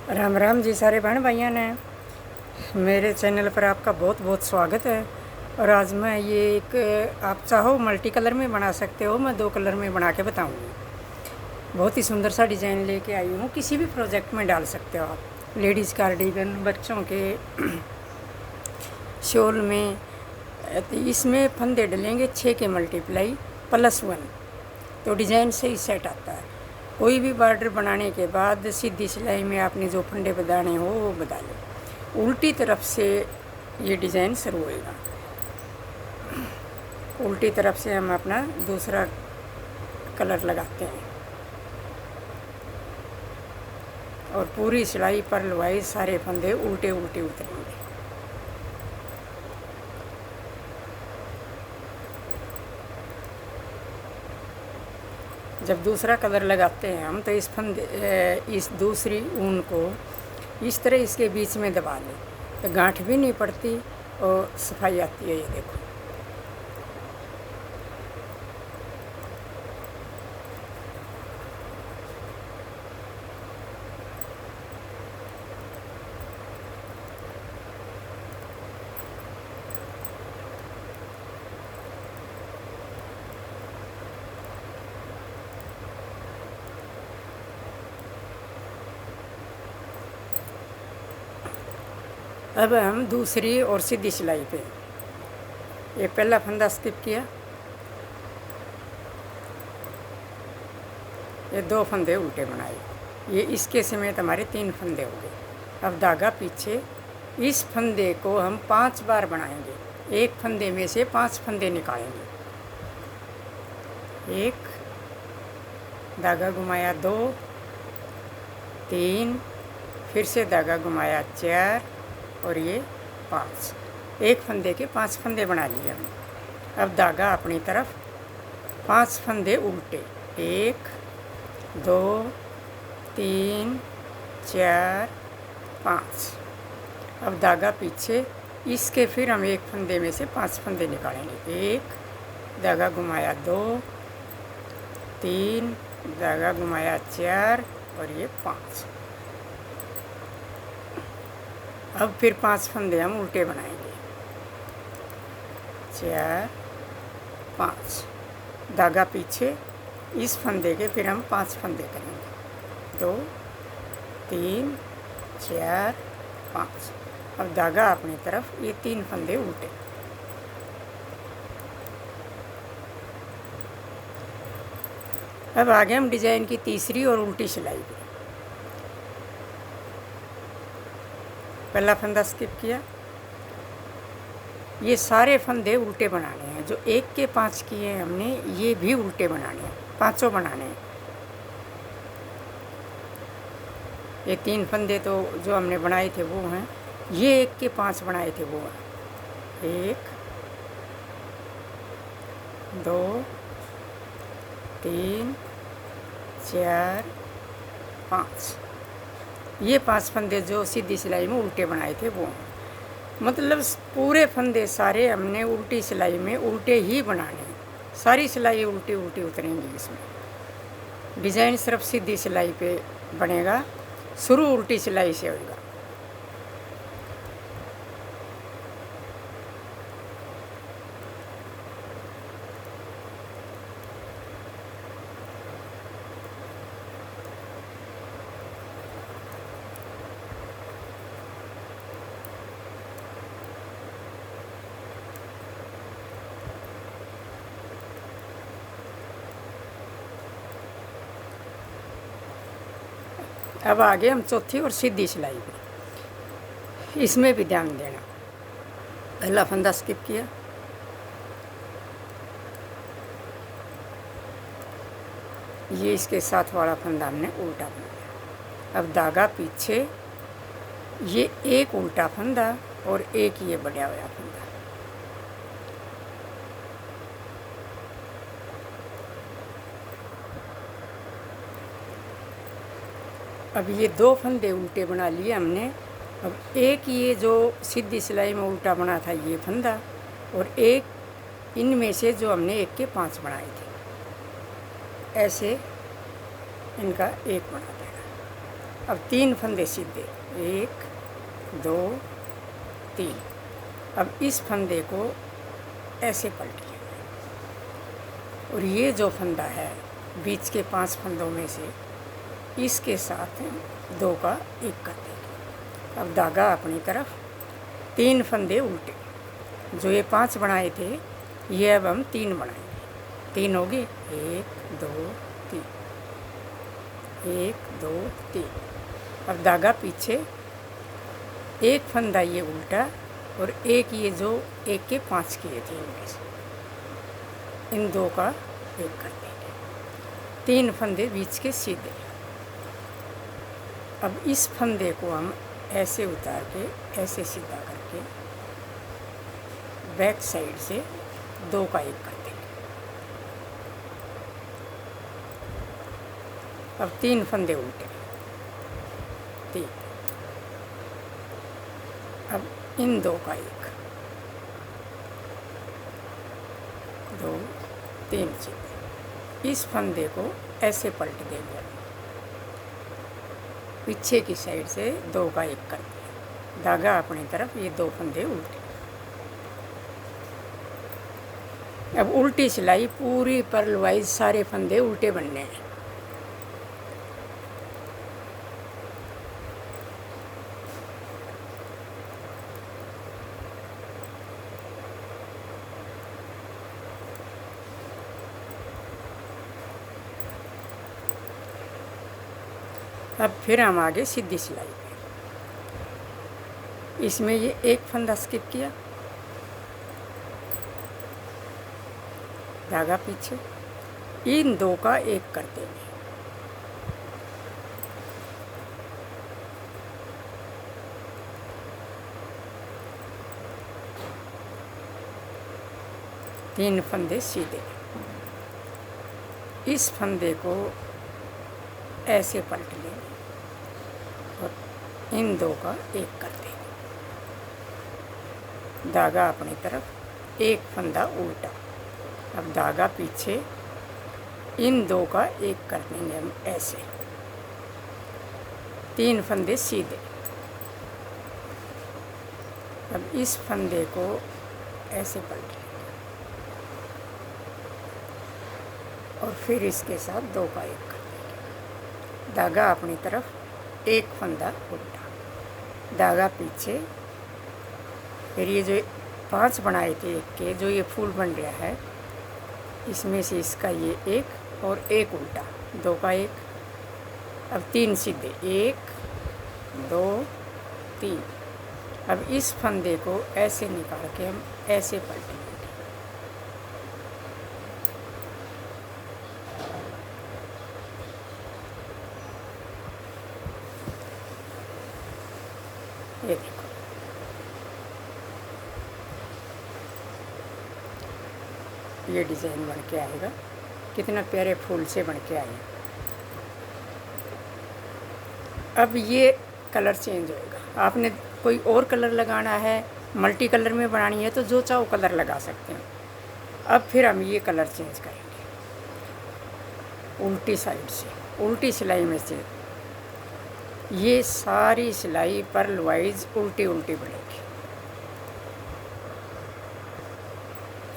राम राम जी सारे बहन भाइयों ने मेरे चैनल पर आपका बहुत बहुत स्वागत है। और आज मैं ये एक आप चाहो मल्टी कलर में बना सकते हो, मैं 2 कलर में बना के बताऊंगी। बहुत ही सुंदर सा डिज़ाइन लेके आई हूँ, किसी भी प्रोजेक्ट में डाल सकते हो आप। लेडीज़ कार्डिगन, बच्चों के शॉल में। तो इसमें फंदे डलेंगे 6 के मल्टीप्लाई +1, तो डिज़ाइन सही सेट आता है। कोई भी बॉर्डर बनाने के बाद सीधी सिलाई में आपने जो फंदे बदाने हो वो बदा लो। उल्टी तरफ से ये डिज़ाइन शुरू होएगा। उल्टी तरफ से हम अपना दूसरा कलर लगाते हैं और पूरी सिलाई पर लुवाई सारे फंदे उल्टे उल्टे उतरेंगे। जब दूसरा कलर लगाते हैं हम, तो इस दूसरी ऊन को इस तरह इसके बीच में दबा लें, तो गांठ भी नहीं पड़ती और सफाई आती है। ये देखो, अब हम दूसरी और सीधी सिलाई पे ये पहला फंदा स्किप किया, ये 2 फंदे उल्टे बनाए, ये इसके समेत हमारे 3 फंदे हो गए। अब धागा पीछे, इस फंदे को हम 5 बार बनाएंगे। एक फंदे में से 5 फंदे निकालेंगे। 1 धागा घुमाया, 2 3, फिर से धागा घुमाया 4 और ये 5। एक फंदे के 5 फंदे बना लिए हमने। अब धागा अपनी तरफ, 5 फंदे उल्टे, 1 2 3 4 5। अब धागा पीछे, इसके फिर हम एक फंदे में से 5 फंदे निकालेंगे। 1 धागा घुमाया, 2 3 धागा घुमाया 4 और ये 5। अब फिर 5 फंदे हम उल्टे बनाएंगे, 4 5 धागा पीछे, इस फंदे के फिर हम 5 फंदे करेंगे, 2 3 4 5। अब धागा अपनी तरफ, ये 3 फंदे उल्टे। अब आगे हम डिज़ाइन की तीसरी और उल्टी सिलाई पे पहला फंदा स्किप किया, ये सारे फंदे उल्टे बनाने हैं। जो 1 के 5 किए हैं हमने, ये भी उल्टे बनाने हैं, 5 बनाने हैं। ये 3 फंदे तो जो हमने बनाए थे वो हैं, ये 1 के 5 बनाए थे वो हैं। 1 2 3 4 5। ये 5 फंदे जो सीधी सिलाई में उल्टे बनाए थे वो, मतलब पूरे फंदे सारे हमने उल्टी सिलाई में उल्टे ही बनाने हैं। सारी सिलाई उल्टी उल्टी उतरेंगी। इसमें डिज़ाइन सिर्फ सीधी सिलाई पे बनेगा, शुरू उल्टी सिलाई से होगा। अब आगे हम चौथी और सीधी सिलाई पे, इसमें भी ध्यान देना। पहला फंदा स्किप किया, ये इसके साथ वाला फंदा हमने उल्टा बनाया। अब धागा पीछे, ये एक उल्टा फंदा और एक ये बढ़ा हुआ फंदा। अब ये 2 फंदे उल्टे बना लिए हमने। अब एक ये जो सीधी सिलाई में उल्टा बना था ये फंदा, और एक इनमें से जो हमने 1 के 5 बनाए थे, ऐसे इनका एक बना देना। अब 3 फंदे सीधे, 1 2 3। अब इस फंदे को ऐसे पलटिए और ये जो फंदा है बीच के 5 फंदों में से इसके साथ 2 का 1 कर देंगे। अब धागा अपनी तरफ, 3 फंदे उल्टे, जो ये 5 बनाए थे ये अब हम 3 बनाएंगे। 3 हो गए, 1 2 3, 1 2 3। अब धागा पीछे, एक फंदा ये उल्टा और एक ये जो 1 के 5 किए थे इनमें से, इन 2 का 1 कर देंगे। 3 फंदे बीच के सीधे। अब इस फंदे को हम ऐसे उतार के ऐसे सीधा करके बैक साइड से 2 का 1 कर देंगे। अब 3 फंदे उल्टे, 3। अब इन 2 का 1 2 3 सीधे। इस फंदे को ऐसे पलट देंगे, पीछे की साइड से 2 का 1 कर दिया। धागा अपनी तरफ, ये 2 फंदे उल्टे। अब उल्टी सिलाई पूरी पर्ल वाइज सारे फंदे उल्टे बनने हैं। अब फिर हम आगे सीधी सिलाई पे, इसमें ये 1 फंदा स्किप किया, धागा पीछे, इन 2 का 1 कर देंगे। तीन फंदे सीधे, इस फंदे को ऐसे पलट लेंगे और इन 2 का 1 कर देंगे। धागा अपनी तरफ, 1 फंदा उल्टा। अब धागा पीछे, इन 2 का 1 कर देंगे हम ऐसे। 3 फंदे सीधे। अब इस फंदे को ऐसे पलट लेंगे और फिर इसके साथ 2 का 1 कर देंगे। धागा अपनी तरफ, 1 फंदा उल्टा, धागा पीछे। फिर ये जो 5 बनाए थे 1 के, जो ये फूल बन रहा है, इसमें से इसका ये 1 और 1 उल्टा, 2 का 1। अब 3 सीधे, 1 2 3। अब इस फंदे को ऐसे निकाल के हम ऐसे पलटेंगे। ये देखो, ये डिज़ाइन बन के आएगा। कितना प्यारे फूल से बन के आए। अब ये कलर चेंज होएगा। आपने कोई और कलर लगाना है, मल्टी कलर में बनानी है, तो जो चाहो कलर लगा सकते हैं। अब फिर हम ये कलर चेंज करेंगे उल्टी साइड से, उल्टी सिलाई में से। ये सारी सिलाई पर्ल वाइज उल्टी उल्टी बनेगी।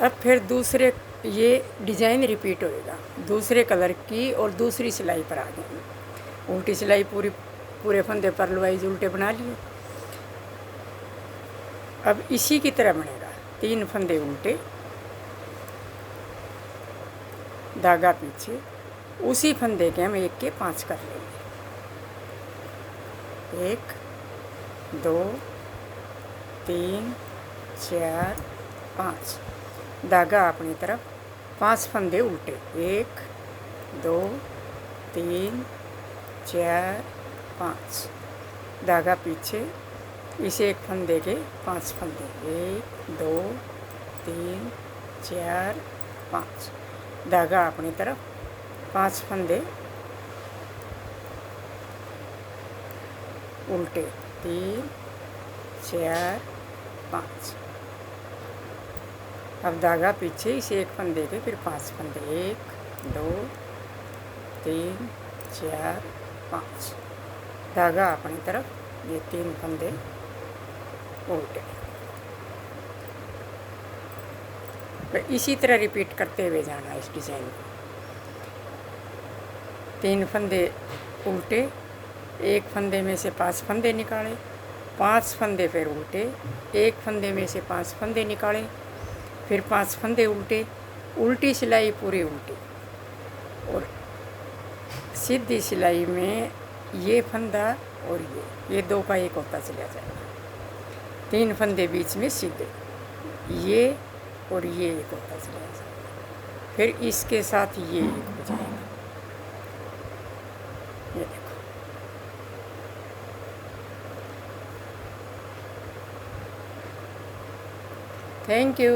अब फिर दूसरे, ये डिज़ाइन रिपीट होएगा, दूसरे कलर की और दूसरी सिलाई पर आ गई। उल्टी सिलाई पूरे फंदे पर्ल वाइज उल्टे बना लिए। अब इसी की तरह बनेगा, 3 फंदे उल्टे, धागा पीछे, उसी फंदे के हम 1 के 5 कर लेंगे। 1 2 3 4 5। धागा अपनी तरफ, 5 फंदे उल्टे, 1 2 3 4 5। धागा पीछे, इसे 1 फंदे के 5 फंदे, 1 2 3 4 5। धागा अपनी तरफ, 5 फंदे उल्टे, 3 4 5। अब धागा पीछे, इसे 1 फंदे के फिर 5 फंदे, 1 2 3 4 5। धागा अपनी तरफ, ये 3 फंदे उल्टे। तो इसी तरह रिपीट करते हुए जाना इस डिज़ाइन को। 3 फंदे उल्टे, एक फंदे में से 5 फंदे निकाले, 5 फंदे फिर उल्टे, एक फंदे में से 5 फंदे निकाले, फिर 5 फंदे उल्टे, उल्टी सिलाई पूरी उल्टी, और सीधी सिलाई में ये फंदा और ये 2 का एक होता चला जाएगा। 3 फंदे बीच में सीधे, ये और ये एक होता चला जाएगा, फिर इसके साथ ये एक हो जाएगा। ये देखो, थैंक यू।